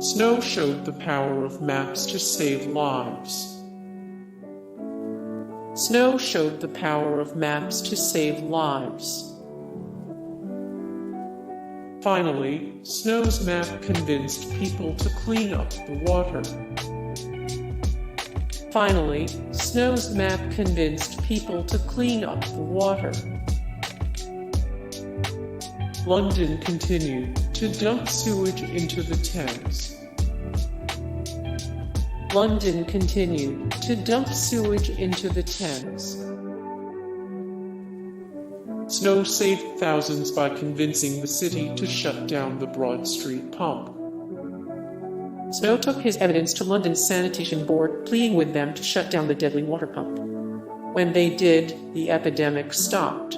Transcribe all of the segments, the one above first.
Snow showed the power of maps to save lives. Snow showed the power of maps to save lives. Finally, Snow's map convinced people to clean up the water. Finally, Snow's map convinced people to clean up the water. London continued to dump sewage into the Thames. London continued to dump sewage into the Thames. Snow saved thousands by convincing the city to shut down the Broad Street Pump. Snow took his evidence to London's sanitation board, pleading with them to shut down the deadly water pump. When they did, the epidemic stopped.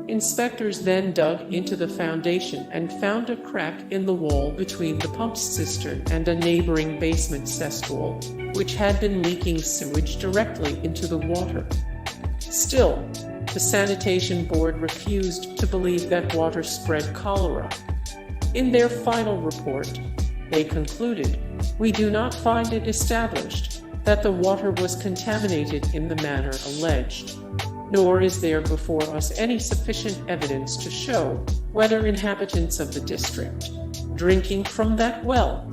Inspectors then dug into the foundation and found a crack in the wall between the pump's cistern and a neighboring basement cesspool, which had been leaking sewage directly into the water. Still, the sanitation board refused to believe that water spread cholera. In their final report, they concluded, "We do not find it established that the water was contaminated in the manner alleged, nor is there before us any sufficient evidence to show whether inhabitants of the district drinking from that well.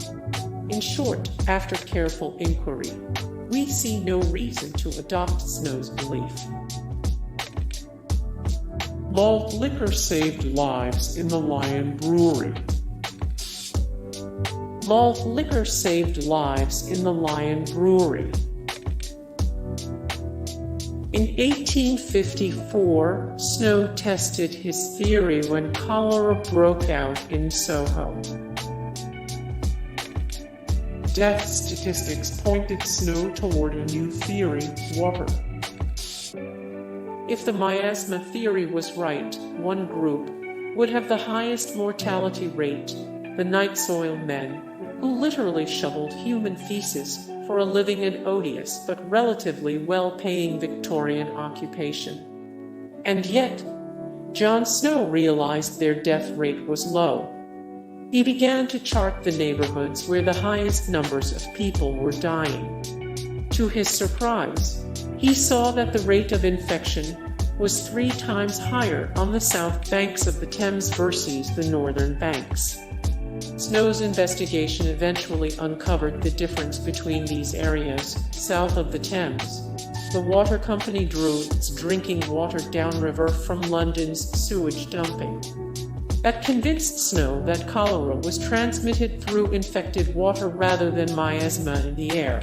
In short, after careful inquiry, we see no reason to adopt Snow's belief." Malt liquor saved lives in the Lion Brewery. Malt liquor saved lives in the Lion Brewery. In 1854, Snow tested his theory when cholera broke out in Soho. Death statistics pointed Snow toward a new theory: water. If the miasma theory was right, one group would have the highest mortality rate: the night soil men, who literally shoveled human feces for a living and odious but relatively well-paying Victorian occupation. And yet, John Snow realized their death rate was low. He began to chart the neighborhoods where the highest numbers of people were dying. To his surprise, he saw that the rate of infection was 3 times higher on the south banks of the Thames versus the northern banks. Snow's investigation eventually uncovered the difference between these areas. South of the Thames, the water company drew its drinking water downriver from London's sewage dumping. That convinced Snow that cholera was transmitted through infected water rather than miasma in the air.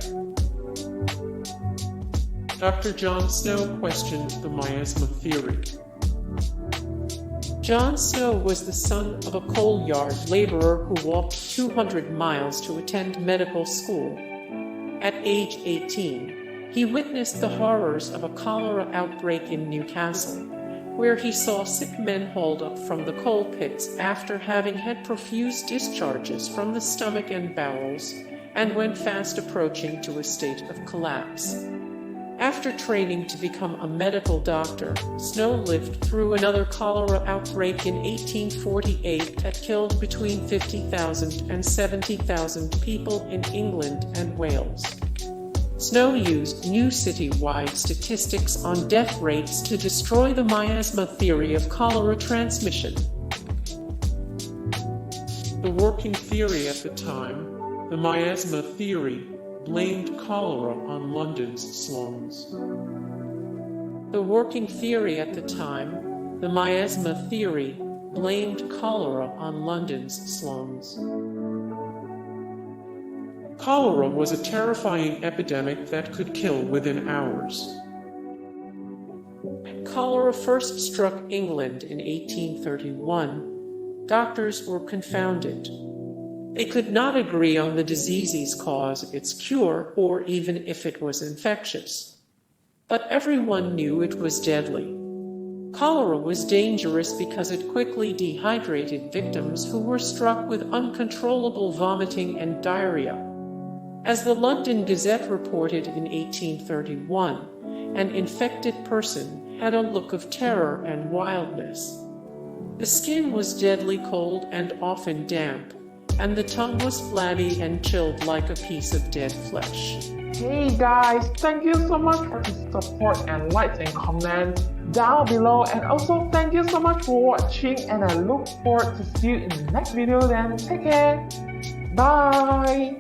Dr. John Snow questioned the miasma theory. John Snow was the son of a coal yard laborer who walked 200 miles to attend medical school. At age 18, he witnessed the horrors of a cholera outbreak in Newcastle, where he saw sick men hauled up from the coal pits after having had profuse discharges from the stomach and bowels, and when fast approaching to a state of collapse. After training to become a medical doctor, Snow lived through another cholera outbreak in 1848 that killed between 50,000 and 70,000 people in England and Wales. Snow used new city-wide statistics on death rates to destroy the miasma theory of cholera transmission. The working theory at the time, the miasma theory, blamed cholera on London's slums. The working theory at the time, the miasma theory, blamed cholera on London's slums. Cholera was a terrifying epidemic that could kill within hours. Cholera first struck England in 1831. Doctors were confounded. They could not agree on the disease's cause, its cure, or even if it was infectious. But everyone knew it was deadly. Cholera was dangerous because it quickly dehydrated victims who were struck with uncontrollable vomiting and diarrhea. As the London Gazette reported in 1831, an infected person had a look of terror and wildness. The skin was deadly cold and often damp, and the tongue was flabby and chilled like a piece of dead flesh. Hey guys, thank you so much for the support and likes and comments down below, and also thank you so much for watching, and I look forward to see you in the next video then. Take care. Bye.